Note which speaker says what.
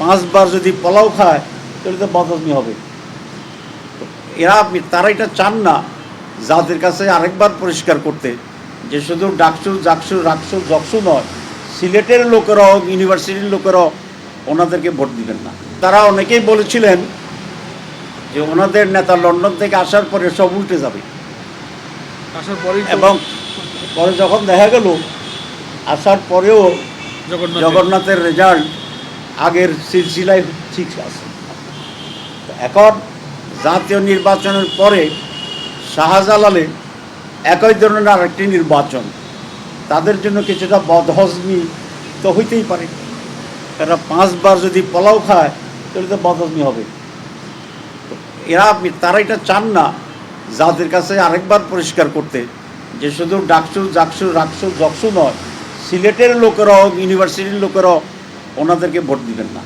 Speaker 1: 5 বার যদি পোলাও খায় তাহলে তো বদহজমি হবে। তারা এটা চান না জাতির কাছে আরেকবার পরিষ্কার করতে যে শুধু ডাকসু জাকসু রাকসু জকসু নয়, সিলেটের লোকেরাও ইউনিভার্সিটির লোকেরাও ওনাদেরকে ভোট দিবেন না। তারা অনেকেই বলেছিলেন যে ওনাদের নেতা লন্ডন থেকে আসার পরে সব উল্টে যাবে, এবং পরে যখন দেখা গেল আসার পরেও জগন্নাথের রেজাল্ট আগের সিলসিলায় ঠিক আছে। এখন জাতীয় নির্বাচনের পরে শাহজালালে একই ধরনের আরেকটি নির্বাচন, তাদের জন্য কিছুটা বদহজমি তো হইতেই পারে। তারা 5 বার যদি পোলাও খায় তাহলে তো বদহজমি হবে। তারা এটা চান না জাতির কাছে আরেকবার পরিষ্কার করতে যে শুধু ডাকসু জাকসু রাকসু জকসু নয়, সিলেটের লোকেরাও ইউনিভার্সিটির লোকেরাও ওনাদেরকে ভোট দিবেন না।